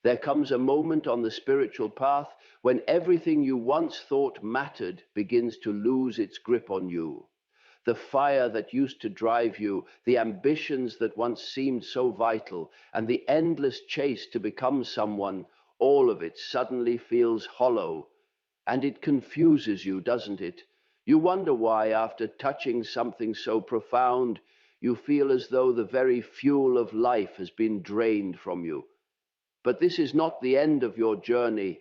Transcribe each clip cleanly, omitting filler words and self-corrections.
There comes a moment on the spiritual path when everything you once thought mattered begins to lose its grip on you. The fire that used to drive you, the ambitions that once seemed so vital, and the endless chase to become someone, all of it suddenly feels hollow. And it confuses you, doesn't it? You wonder why, after touching something so profound, you feel as though the very fuel of life has been drained from you. But this is not the end of your journey.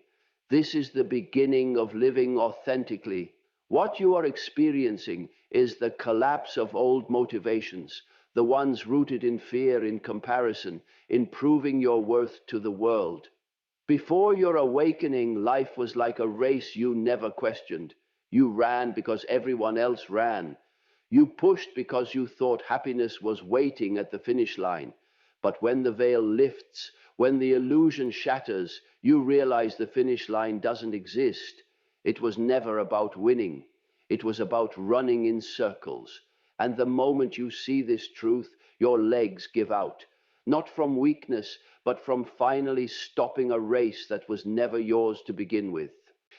This is the beginning of living authentically. What you are experiencing is the collapse of old motivations, the ones rooted in fear, in comparison, in proving your worth to the world. Before your awakening, life was like a race you never questioned. You ran because everyone else ran. You pushed because you thought happiness was waiting at the finish line. But when the veil lifts, when the illusion shatters, you realize the finish line doesn't exist. It was never about winning. It was about running in circles. And the moment you see this truth, your legs give out. Not from weakness, but from finally stopping a race that was never yours to begin with.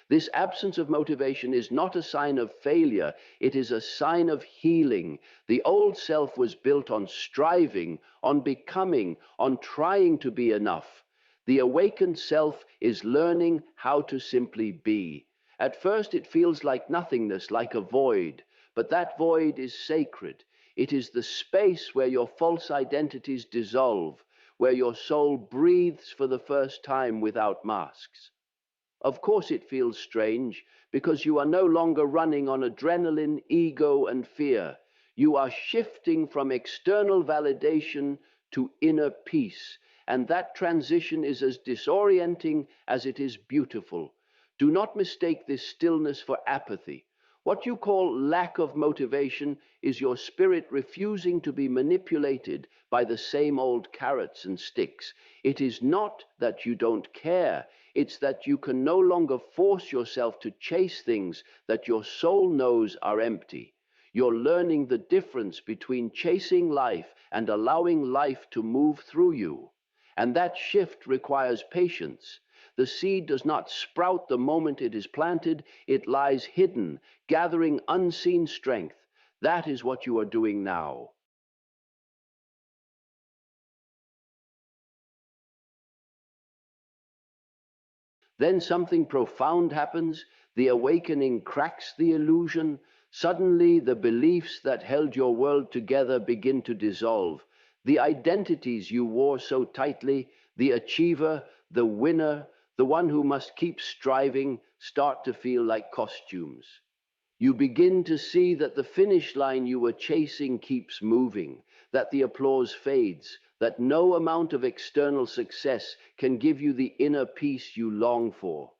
This absence of motivation is not a sign of failure, it is a sign of healing. The old self was built on striving, on becoming, on trying to be enough. The awakened self is learning how to simply be. At first it feels like nothingness, like a void, but that void is sacred. It is the space where your false identities dissolve, where your soul breathes for the first time without masks. Of course it feels strange, because you are no longer running on adrenaline, ego, and fear. You are shifting from external validation to inner peace, and that transition is as disorienting as it is beautiful. Do not mistake this stillness for apathy. What you call lack of motivation is your spirit refusing to be manipulated by the same old carrots and sticks. It is not that you don't care. It's that you can no longer force yourself to chase things that your soul knows are empty. You're learning the difference between chasing life and allowing life to move through you. And that shift requires patience. The seed does not sprout the moment it is planted. It lies hidden, gathering unseen strength. That is what you are doing now. Then something profound happens. The awakening cracks the illusion. Suddenly, the beliefs that held your world together begin to dissolve. The identities you wore so tightly, the achiever, the winner, the one who must keep striving, start to feel like costumes. You begin to see that the finish line you were chasing keeps moving, that the applause fades, that no amount of external success can give you the inner peace you long for.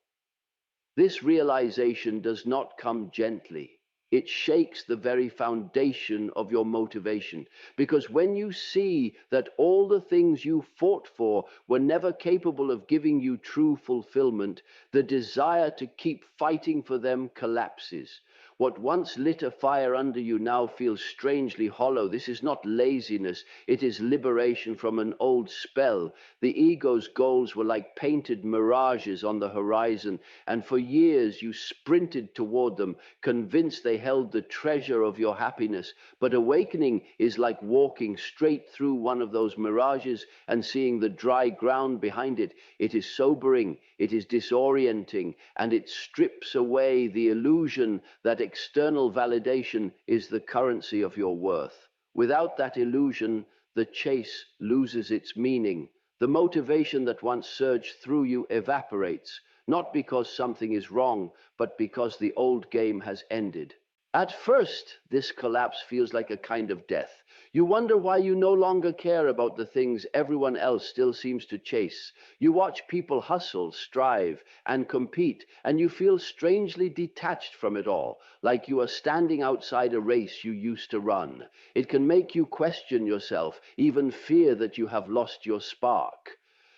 This realization does not come gently. It shakes the very foundation of your motivation. Because when you see that all the things you fought for were never capable of giving you true fulfillment, the desire to keep fighting for them collapses. What once lit a fire under you now feels strangely hollow. This is not laziness, it is liberation from an old spell. The ego's goals were like painted mirages on the horizon, and for years you sprinted toward them, convinced they held the treasure of your happiness. But awakening is like walking straight through one of those mirages and seeing the dry ground behind it. It is sobering, it is disorienting, and it strips away the illusion that external validation is the currency of your worth. Without that illusion, the chase loses its meaning. The motivation that once surged through you evaporates, not because something is wrong, but because the old game has ended. At first, this collapse feels like a kind of death. You wonder why you no longer care about the things everyone else still seems to chase. You watch people hustle, strive, and compete, and you feel strangely detached from it all, like you are standing outside a race you used to run. It can make you question yourself, even fear that you have lost your spark.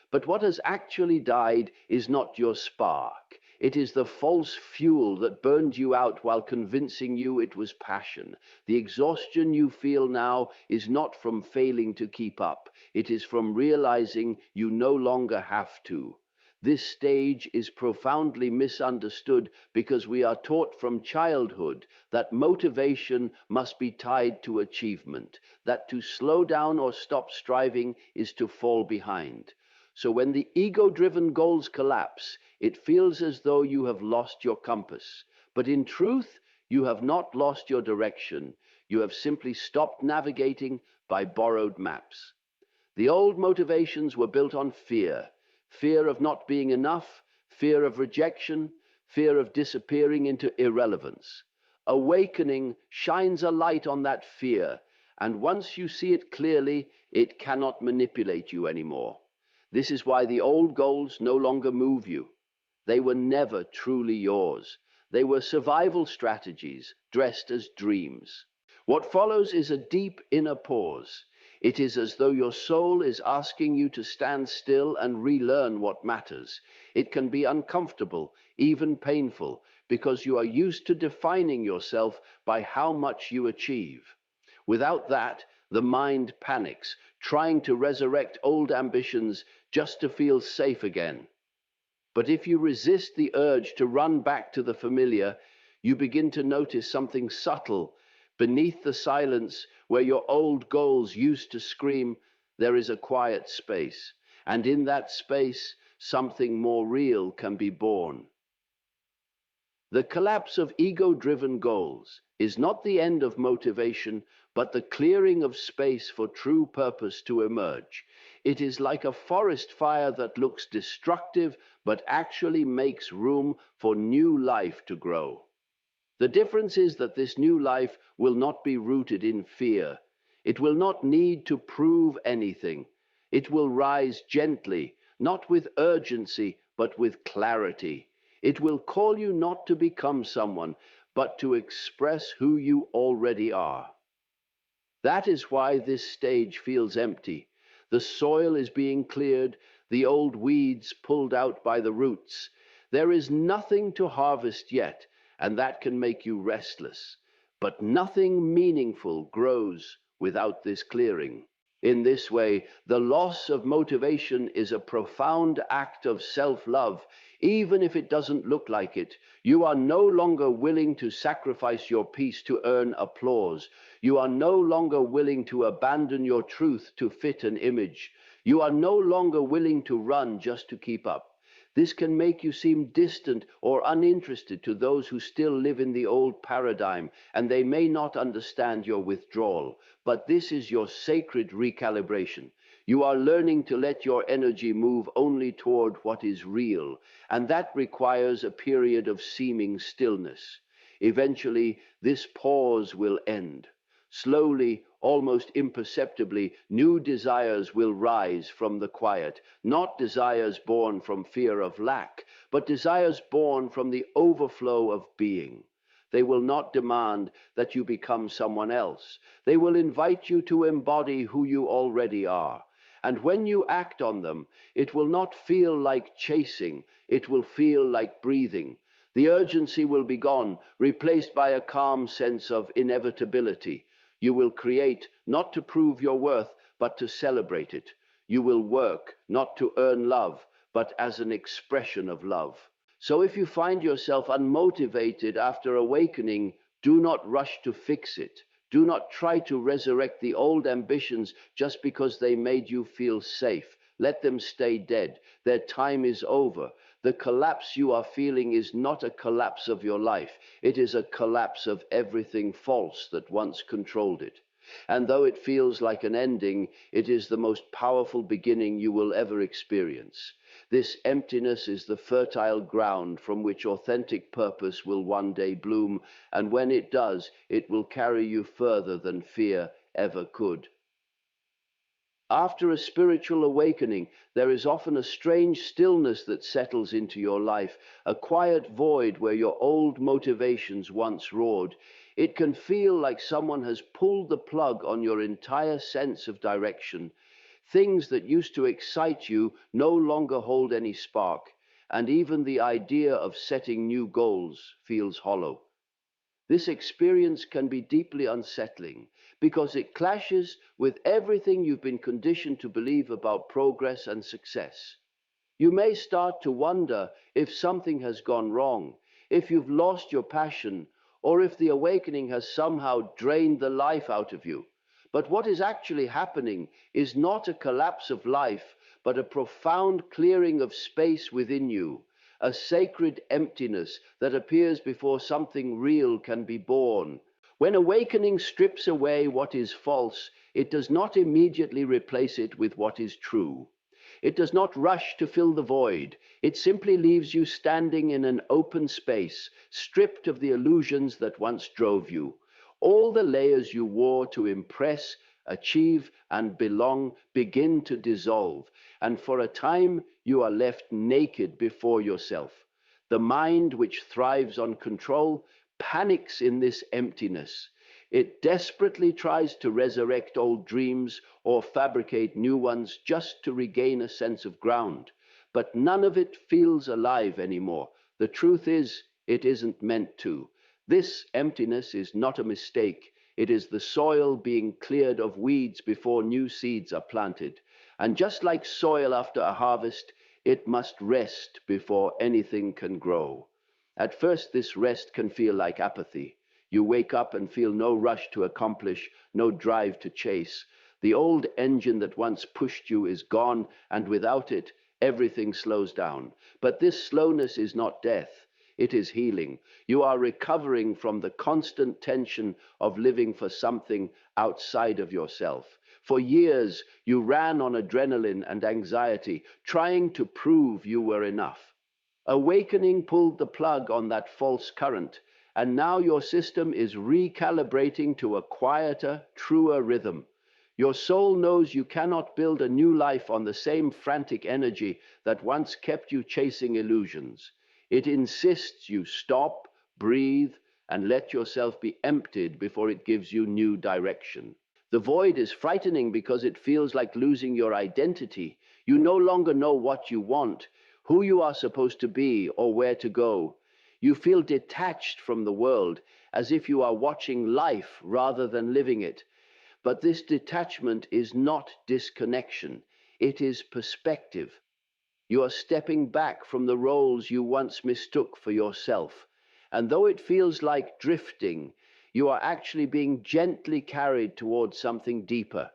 But what has actually died is not your spark. It is the false fuel that burned you out while convincing you it was passion. The exhaustion you feel now is not from failing to keep up. It is from realizing you no longer have to. This stage is profoundly misunderstood because we are taught from childhood that motivation must be tied to achievement, that to slow down or stop striving is to fall behind. So when the ego-driven goals collapse, it feels as though you have lost your compass. But in truth, you have not lost your direction. You have simply stopped navigating by borrowed maps. The old motivations were built on fear. Fear of not being enough, fear of rejection, fear of disappearing into irrelevance. Awakening shines a light on that fear, and once you see it clearly, it cannot manipulate you anymore. This is why the old goals no longer move you. They were never truly yours. They were survival strategies dressed as dreams. What follows is a deep inner pause. It is as though your soul is asking you to stand still and relearn what matters. It can be uncomfortable, even painful, because you are used to defining yourself by how much you achieve. Without that, the mind panics, trying to resurrect old ambitions just to feel safe again. But if you resist the urge to run back to the familiar, you begin to notice something subtle. Beneath the silence where your old goals used to scream, there is a quiet space. And in that space, something more real can be born. The collapse of ego-driven goals is not the end of motivation, but the clearing of space for true purpose to emerge. It is like a forest fire that looks destructive, but actually makes room for new life to grow. The difference is that this new life will not be rooted in fear. It will not need to prove anything. It will rise gently, not with urgency, but with clarity. It will call you not to become someone, but to express who you already are. That is why this stage feels empty. The soil is being cleared, the old weeds pulled out by the roots. There is nothing to harvest yet, and that can make you restless. But nothing meaningful grows without this clearing. In this way, the loss of motivation is a profound act of self-love, even if it doesn't look like it. You are no longer willing to sacrifice your peace to earn applause. You are no longer willing to abandon your truth to fit an image. You are no longer willing to run just to keep up. This can make you seem distant or uninterested to those who still live in the old paradigm, and they may not understand your withdrawal. But this is your sacred recalibration. You are learning to let your energy move only toward what is real, and that requires a period of seeming stillness. Eventually, this pause will end. Slowly, almost imperceptibly, new desires will rise from the quiet, not desires born from fear of lack, but desires born from the overflow of being. They will not demand that you become someone else. They will invite you to embody who you already are. And when you act on them, it will not feel like chasing, it will feel like breathing. The urgency will be gone, replaced by a calm sense of inevitability. You will create not to prove your worth, but to celebrate it. You will work not to earn love, but as an expression of love. So if you find yourself unmotivated after awakening, do not rush to fix it. Do not try to resurrect the old ambitions just because they made you feel safe. Let them stay dead. Their time is over. The collapse you are feeling is not a collapse of your life. It is a collapse of everything false that once controlled it. And though it feels like an ending, it is the most powerful beginning you will ever experience. This emptiness is the fertile ground from which authentic purpose will one day bloom, and when it does, it will carry you further than fear ever could. After a spiritual awakening, there is often a strange stillness that settles into your life, a quiet void where your old motivations once roared. It can feel like someone has pulled the plug on your entire sense of direction. Things that used to excite you no longer hold any spark, and even the idea of setting new goals feels hollow. This experience can be deeply unsettling because it clashes with everything you've been conditioned to believe about progress and success. You may start to wonder if something has gone wrong, if you've lost your passion, or if the awakening has somehow drained the life out of you. But what is actually happening is not a collapse of life, but a profound clearing of space within you, a sacred emptiness that appears before something real can be born. When awakening strips away what is false, it does not immediately replace it with what is true. It does not rush to fill the void. It simply leaves you standing in an open space, stripped of the illusions that once drove you. All the layers you wore to impress, achieve, and belong begin to dissolve, and for a time you are left naked before yourself. The mind, which thrives on control, panics in this emptiness. It desperately tries to resurrect old dreams or fabricate new ones just to regain a sense of ground. But none of it feels alive anymore. The truth is, it isn't meant to. This emptiness is not a mistake. It is the soil being cleared of weeds before new seeds are planted. And just like soil after a harvest, it must rest before anything can grow. At first, this rest can feel like apathy. You wake up and feel no rush to accomplish, no drive to chase. The old engine that once pushed you is gone, and without it, everything slows down. But this slowness is not death. It is healing. You are recovering from the constant tension of living for something outside of yourself. For years, you ran on adrenaline and anxiety, trying to prove you were enough. Awakening pulled the plug on that false current, and now your system is recalibrating to a quieter, truer rhythm. Your soul knows you cannot build a new life on the same frantic energy that once kept you chasing illusions. It insists you stop, breathe, and let yourself be emptied before it gives you new direction. The void is frightening because it feels like losing your identity. You no longer know what you want, who you are supposed to be, or where to go. You feel detached from the world, as if you are watching life rather than living it. But this detachment is not disconnection. It is perspective. You are stepping back from the roles you once mistook for yourself. And though it feels like drifting, you are actually being gently carried towards something deeper.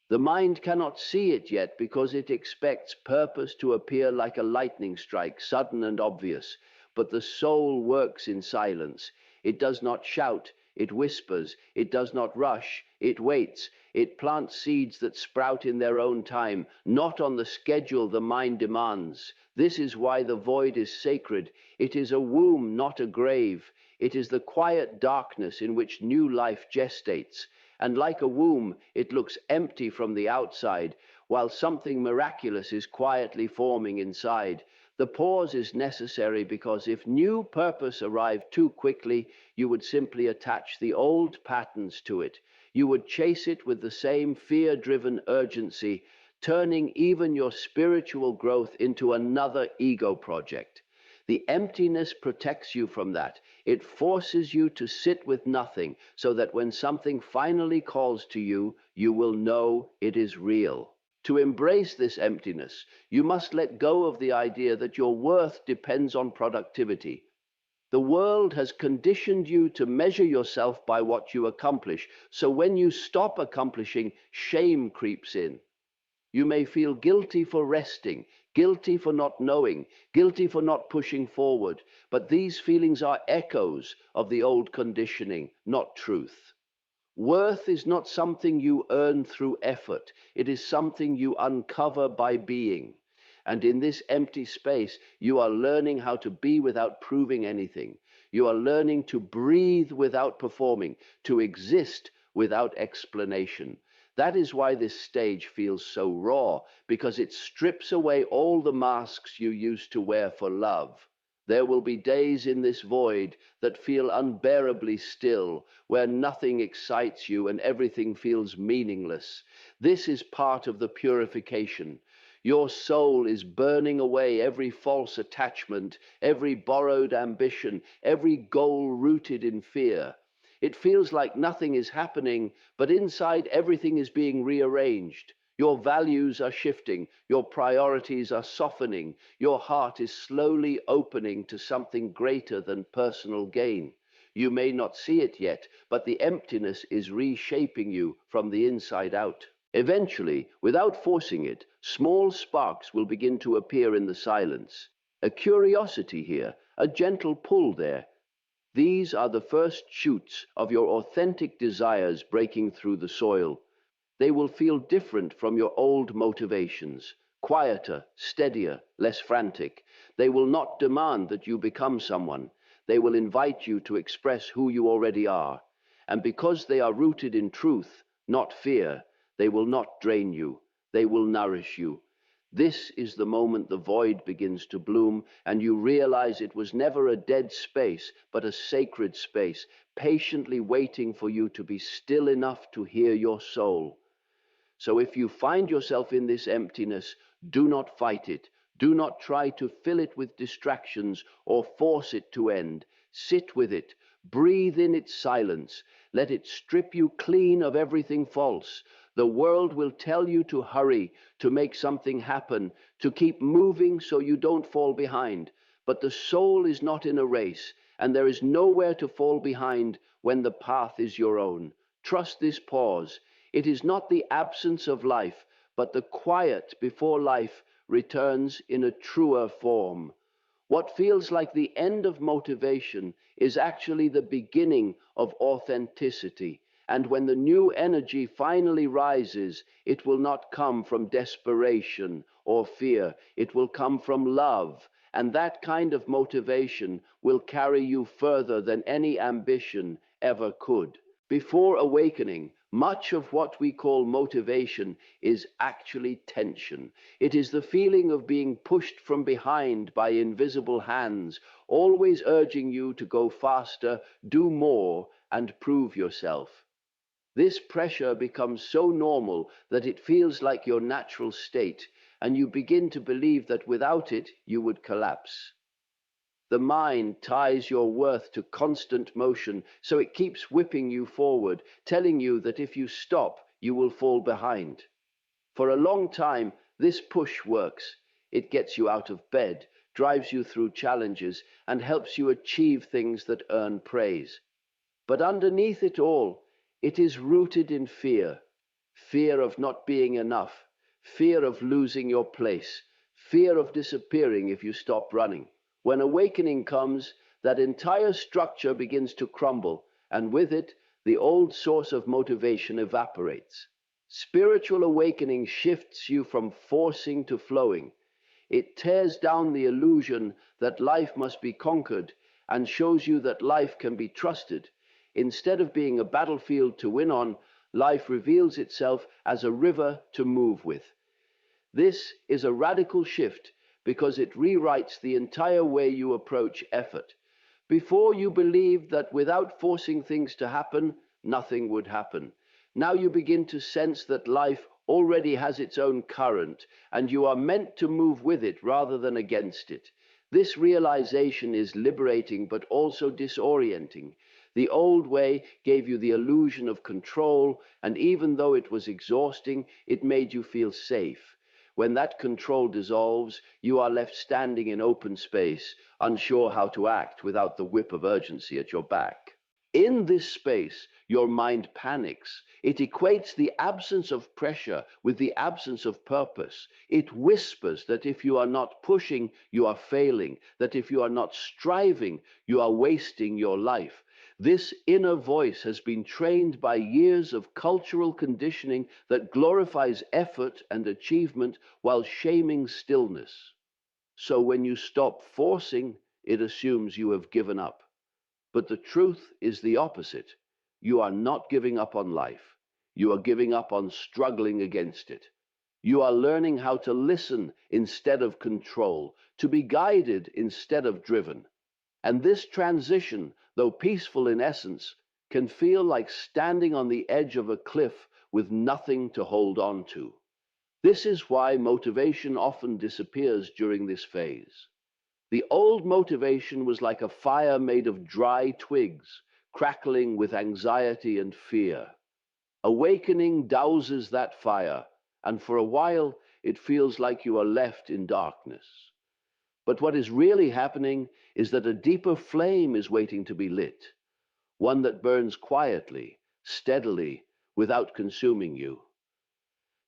The mind cannot see it yet because it expects purpose to appear like a lightning strike, sudden and obvious. But the soul works in silence. It does not shout, it whispers, it does not rush, it waits. It plants seeds that sprout in their own time, not on the schedule the mind demands. This is why the void is sacred. It is a womb, not a grave. It is the quiet darkness in which new life gestates. And like a womb, it looks empty from the outside, while something miraculous is quietly forming inside. The pause is necessary because if new purpose arrived too quickly, you would simply attach the old patterns to it. You would chase it with the same fear-driven urgency, turning even your spiritual growth into another ego project. The emptiness protects you from that. It forces you to sit with nothing so that when something finally calls to you, you will know it is real. To embrace this emptiness, you must let go of the idea that your worth depends on productivity. The world has conditioned you to measure yourself by what you accomplish, so when you stop accomplishing, shame creeps in. You may feel guilty for resting, guilty for not knowing, guilty for not pushing forward, but these feelings are echoes of the old conditioning, not truth. Worth is not something you earn through effort. It is something you uncover by being. And in this empty space, you are learning how to be without proving anything. You are learning to breathe without performing, to exist without explanation. That is why this stage feels so raw, because it strips away all the masks you used to wear for love. There will be days in this void that feel unbearably still, where nothing excites you and everything feels meaningless. This is part of the purification. Your soul is burning away every false attachment, every borrowed ambition, every goal rooted in fear. It feels like nothing is happening, but inside everything is being rearranged. Your values are shifting, your priorities are softening, your heart is slowly opening to something greater than personal gain. You may not see it yet, but the emptiness is reshaping you from the inside out. Eventually, without forcing it, small sparks will begin to appear in the silence. A curiosity here, a gentle pull there. These are the first shoots of your authentic desires breaking through the soil. They will feel different from your old motivations, quieter, steadier, less frantic. They will not demand that you become someone. They will invite you to express who you already are. And because they are rooted in truth, not fear, they will not drain you. They will nourish you. This is the moment the void begins to bloom, and you realize it was never a dead space, but a sacred space, patiently waiting for you to be still enough to hear your soul. So if you find yourself in this emptiness, do not fight it. Do not try to fill it with distractions or force it to end. Sit with it. Breathe in its silence. Let it strip you clean of everything false. The world will tell you to hurry, to make something happen, to keep moving so you don't fall behind. But the soul is not in a race, and there is nowhere to fall behind when the path is your own. Trust this pause. It is not the absence of life, but the quiet before life returns in a truer form. What feels like the end of motivation is actually the beginning of authenticity. And when the new energy finally rises, it will not come from desperation or fear. It will come from love. And that kind of motivation will carry you further than any ambition ever could. Before awakening, much of what we call motivation is actually tension. It is the feeling of being pushed from behind by invisible hands, always urging you to go faster, do more, and prove yourself. This pressure becomes so normal that it feels like your natural state, and you begin to believe that without it, you would collapse. The mind ties your worth to constant motion, so it keeps whipping you forward, telling you that if you stop, you will fall behind. For a long time, this push works. It gets you out of bed, drives you through challenges, and helps you achieve things that earn praise. But underneath it all, it is rooted in fear. Fear of not being enough, fear of losing your place, fear of disappearing if you stop running. When awakening comes, that entire structure begins to crumble, and with it, the old source of motivation evaporates. Spiritual awakening shifts you from forcing to flowing. It tears down the illusion that life must be conquered and shows you that life can be trusted. Instead of being a battlefield to win on, life reveals itself as a river to move with. This is a radical shift because it rewrites the entire way you approach effort. Before you believed that without forcing things to happen, nothing would happen. Now you begin to sense that life already has its own current, and you are meant to move with it rather than against it. This realization is liberating but also disorienting. The old way gave you the illusion of control, and even though it was exhausting, it made you feel safe. When that control dissolves, you are left standing in open space, unsure how to act without the whip of urgency at your back. In this space, your mind panics. It equates the absence of pressure with the absence of purpose. It whispers that if you are not pushing, you are failing, that if you are not striving, you are wasting your life. This inner voice has been trained by years of cultural conditioning that glorifies effort and achievement while shaming stillness. So when you stop forcing, it assumes you have given up. But the truth is the opposite. You are not giving up on life. You are giving up on struggling against it. You are learning how to listen instead of control, to be guided instead of driven. And this transition, though peaceful in essence, can feel like standing on the edge of a cliff with nothing to hold on to. This is why motivation often disappears during this phase. The old motivation was like a fire made of dry twigs, crackling with anxiety and fear. Awakening douses that fire, and for a while it feels like you are left in darkness. But what is really happening is that a deeper flame is waiting to be lit, one that burns quietly, steadily, without consuming you.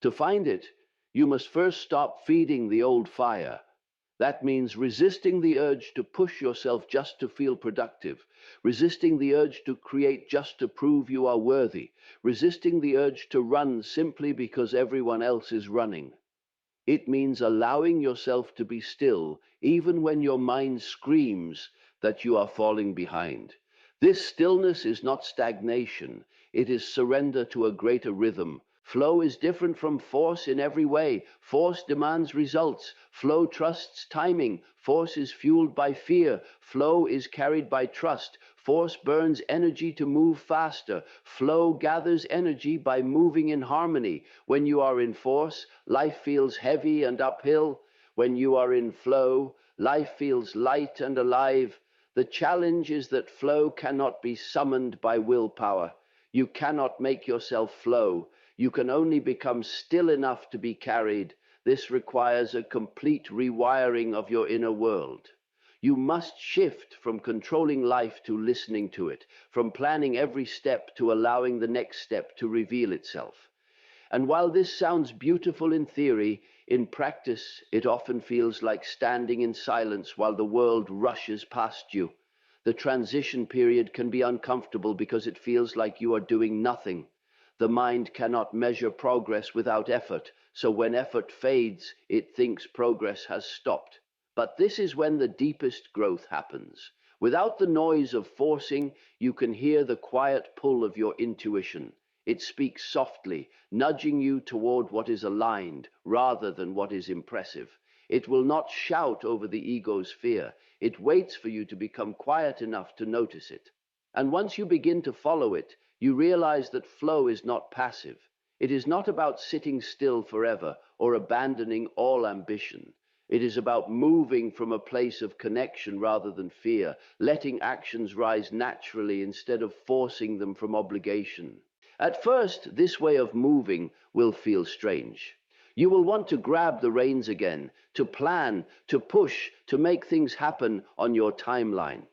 To find it, you must first stop feeding the old fire. That means resisting the urge to push yourself just to feel productive, resisting the urge to create just to prove you are worthy, resisting the urge to run simply because everyone else is running. It means allowing yourself to be still, even when your mind screams that you are falling behind. This stillness is not stagnation, it is surrender to a greater rhythm. Flow is different from force in every way. Force demands results. Flow trusts timing. Force is fueled by fear. Flow is carried by trust. Force burns energy to move faster. Flow gathers energy by moving in harmony. When you are in force, life feels heavy and uphill. When you are in flow, life feels light and alive. The challenge is that flow cannot be summoned by willpower. You cannot make yourself flow. You can only become still enough to be carried. This requires a complete rewiring of your inner world. You must shift from controlling life to listening to it, from planning every step to allowing the next step to reveal itself. And while this sounds beautiful in theory, in practice it often feels like standing in silence while the world rushes past you. The transition period can be uncomfortable because it feels like you are doing nothing. The mind cannot measure progress without effort, so when effort fades, it thinks progress has stopped. But this is when the deepest growth happens. Without the noise of forcing, you can hear the quiet pull of your intuition. It speaks softly, nudging you toward what is aligned rather than what is impressive. It will not shout over the ego's fear. It waits for you to become quiet enough to notice it. And once you begin to follow it, you realize that flow is not passive. It is not about sitting still forever or abandoning all ambition. It is about moving from a place of connection rather than fear, letting actions rise naturally instead of forcing them from obligation. At first, this way of moving will feel strange. You will want to grab the reins again, to plan, to push, to make things happen on your timeline.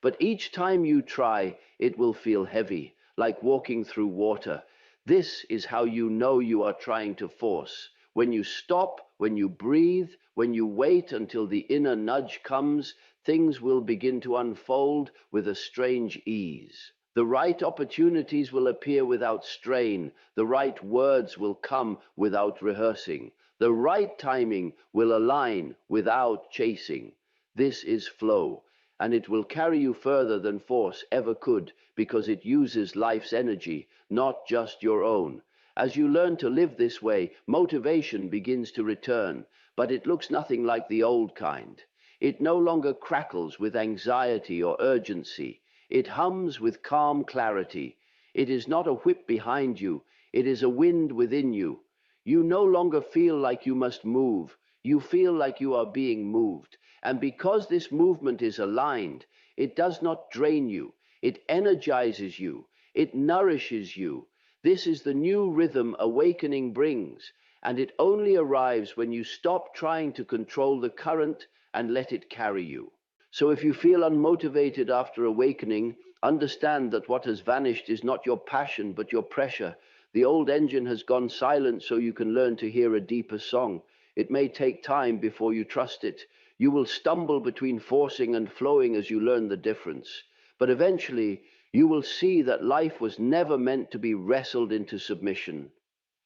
But each time you try, it will feel heavy, like walking through water. This is how you know you are trying to force. When you stop, when you breathe, when you wait until the inner nudge comes, things will begin to unfold with a strange ease. The right opportunities will appear without strain. The right words will come without rehearsing. The right timing will align without chasing. This is flow, and it will carry you further than force ever could, because it uses life's energy, not just your own. As you learn to live this way, motivation begins to return, but it looks nothing like the old kind. It no longer crackles with anxiety or urgency. It hums with calm clarity. It is not a whip behind you, it is a wind within you. You no longer feel like you must move. You feel like you are being moved. And because this movement is aligned, it does not drain you. It energizes you. It nourishes you. This is the new rhythm awakening brings, and it only arrives when you stop trying to control the current and let it carry you. So if you feel unmotivated after awakening, understand that what has vanished is not your passion, but your pressure. The old engine has gone silent so you can learn to hear a deeper song. It may take time before you trust it. You will stumble between forcing and flowing as you learn the difference. But eventually, you will see that life was never meant to be wrestled into submission.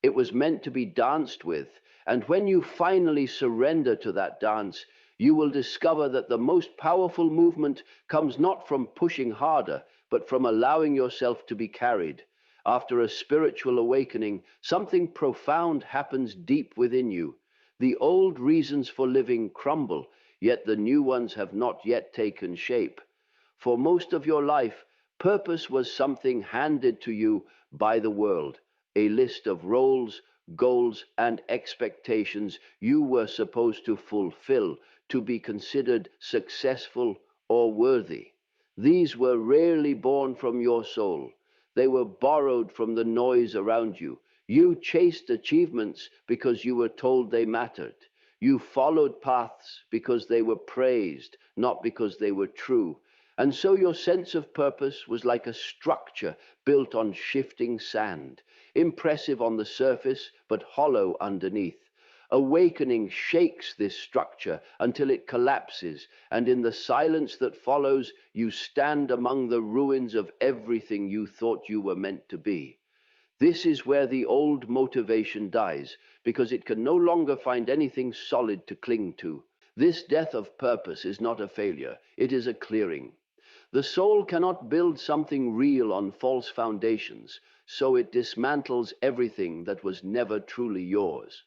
It was meant to be danced with. And when you finally surrender to that dance, you will discover that the most powerful movement comes not from pushing harder, but from allowing yourself to be carried. After a spiritual awakening, something profound happens deep within you. The old reasons for living crumble, yet the new ones have not yet taken shape. For most of your life, purpose was something handed to you by the world, a list of roles, goals, and expectations you were supposed to fulfill to be considered successful or worthy. These were rarely born from your soul. They were borrowed from the noise around you. You chased achievements because you were told they mattered. You followed paths because they were praised, not because they were true. And so your sense of purpose was like a structure built on shifting sand, impressive on the surface, but hollow underneath. Awakening shakes this structure until it collapses, and in the silence that follows, you stand among the ruins of everything you thought you were meant to be. This is where the old motivation dies, because it can no longer find anything solid to cling to. This death of purpose is not a failure, it is a clearing. The soul cannot build something real on false foundations, so it dismantles everything that was never truly yours.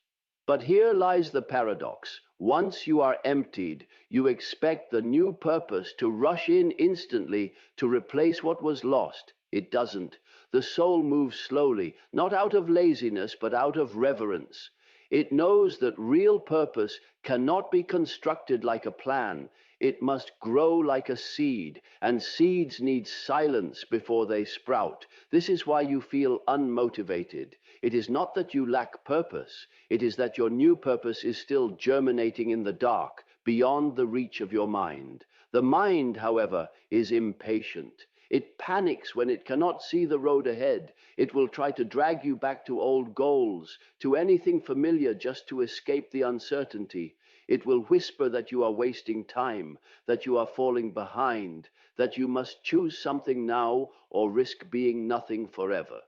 But here lies the paradox. Once you are emptied, you expect the new purpose to rush in instantly to replace what was lost. It doesn't. The soul moves slowly, not out of laziness, but out of reverence. It knows that real purpose cannot be constructed like a plan. It must grow like a seed, and seeds need silence before they sprout. This is why you feel unmotivated. It is not that you lack purpose. It is that your new purpose is still germinating in the dark, beyond the reach of your mind. The mind, however, is impatient. It panics when it cannot see the road ahead. It will try to drag you back to old goals, to anything familiar just to escape the uncertainty. It will whisper that you are wasting time, that you are falling behind, that you must choose something now or risk being nothing forever.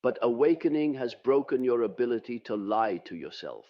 But awakening has broken your ability to lie to yourself.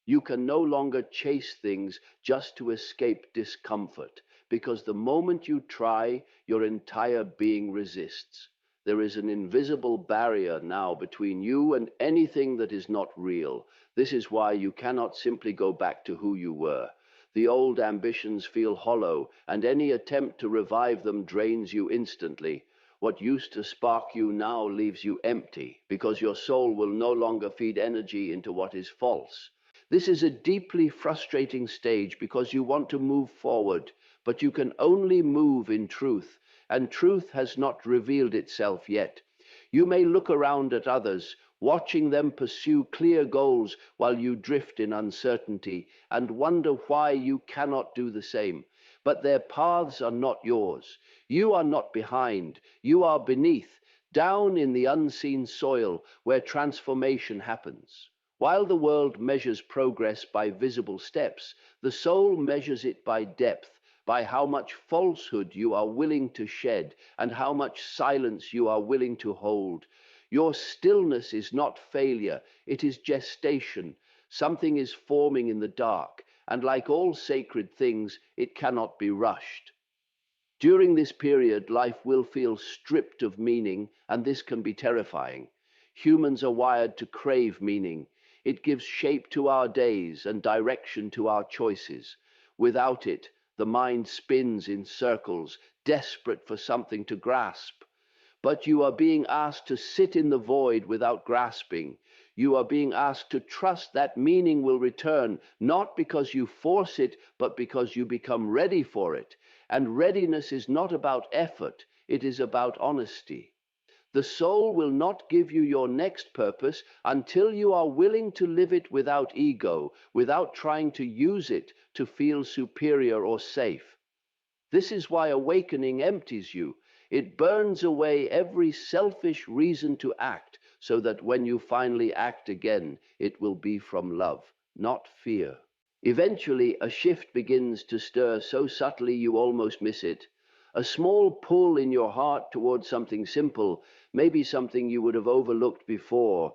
You can no longer chase things just to escape discomfort, because the moment you try, your entire being resists. There is an invisible barrier now between you and anything that is not real. This is why you cannot simply go back to who you were. The old ambitions feel hollow, and any attempt to revive them drains you instantly. What used to spark you now leaves you empty, because your soul will no longer feed energy into what is false. This is a deeply frustrating stage because you want to move forward, but you can only move in truth, and truth has not revealed itself yet. You may look around at others, watching them pursue clear goals while you drift in uncertainty, and wonder why you cannot do the same. But their paths are not yours. You are not behind. You are beneath, down in the unseen soil where transformation happens. While the world measures progress by visible steps, the soul measures it by depth, by how much falsehood you are willing to shed and how much silence you are willing to hold. Your stillness is not failure, it is gestation. Something is forming in the dark, and like all sacred things, it cannot be rushed. During this period, life will feel stripped of meaning, and this can be terrifying. Humans are wired to crave meaning. It gives shape to our days and direction to our choices. Without it, the mind spins in circles, desperate for something to grasp. But you are being asked to sit in the void without grasping. You are being asked to trust that meaning will return, not because you force it, but because you become ready for it. And readiness is not about effort, it is about honesty. The soul will not give you your next purpose until you are willing to live it without ego, without trying to use it to feel superior or safe. This is why awakening empties you. It burns away every selfish reason to act, so that when you finally act again, it will be from love, not fear. Eventually, a shift begins to stir so subtly you almost miss it. A small pull in your heart towards something simple, maybe something you would have overlooked before.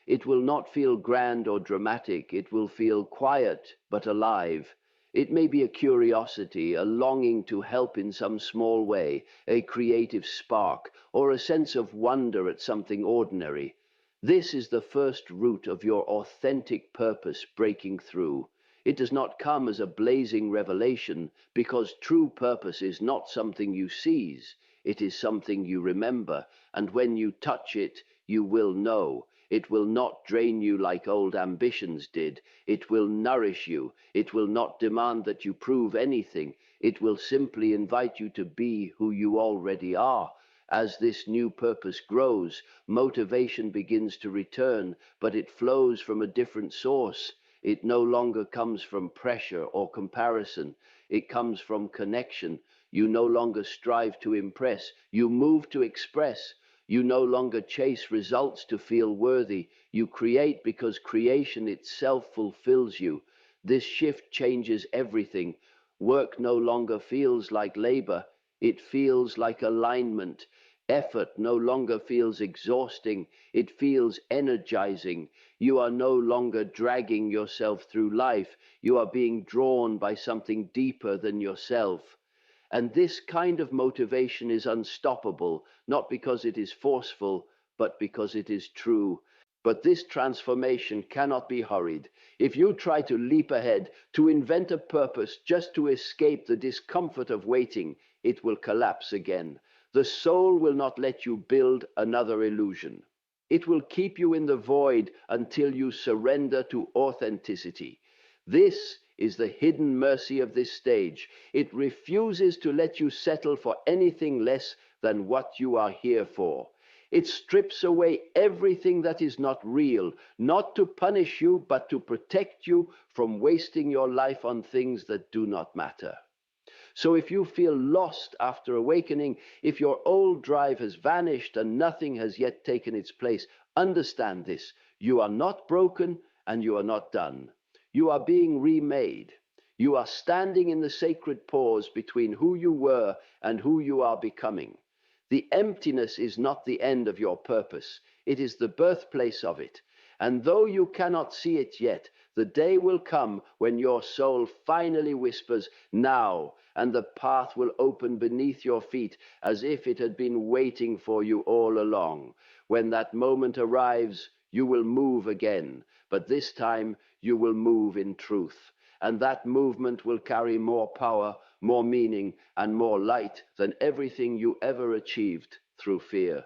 It will not feel grand or dramatic. It will feel quiet but alive. It may be a curiosity, a longing to help in some small way, a creative spark, or a sense of wonder at something ordinary. This is the first root of your authentic purpose breaking through. It does not come as a blazing revelation, because true purpose is not something you seize. It is something you remember, and when you touch it, you will know. It will not drain you like old ambitions did. It will nourish you. It will not demand that you prove anything. It will simply invite you to be who you already are. As this new purpose grows, motivation begins to return, but it flows from a different source. It no longer comes from pressure or comparison. It comes from connection. You no longer strive to impress. You move to express. You no longer chase results to feel worthy. You create because creation itself fulfills you. This shift changes everything. Work no longer feels like labor. It feels like alignment. Effort no longer feels exhausting, it feels energizing. You are no longer dragging yourself through life, you are being drawn by something deeper than yourself. And this kind of motivation is unstoppable, not because it is forceful, but because it is true. But this transformation cannot be hurried. If you try to leap ahead, to invent a purpose just to escape the discomfort of waiting, it will collapse again. The soul will not let you build another illusion. It will keep you in the void until you surrender to authenticity. This is the hidden mercy of this stage. It refuses to let you settle for anything less than what you are here for. It strips away everything that is not real, not to punish you, but to protect you from wasting your life on things that do not matter. So if you feel lost after awakening, if your old drive has vanished and nothing has yet taken its place, understand this. You are not broken and you are not done. You are being remade. You are standing in the sacred pause between who you were and who you are becoming. The emptiness is not the end of your purpose. It is the birthplace of it. And though you cannot see it yet, the day will come when your soul finally whispers, now, and the path will open beneath your feet as if it had been waiting for you all along. When that moment arrives, you will move again, but this time you will move in truth. And that movement will carry more power, more meaning, and more light than everything you ever achieved through fear.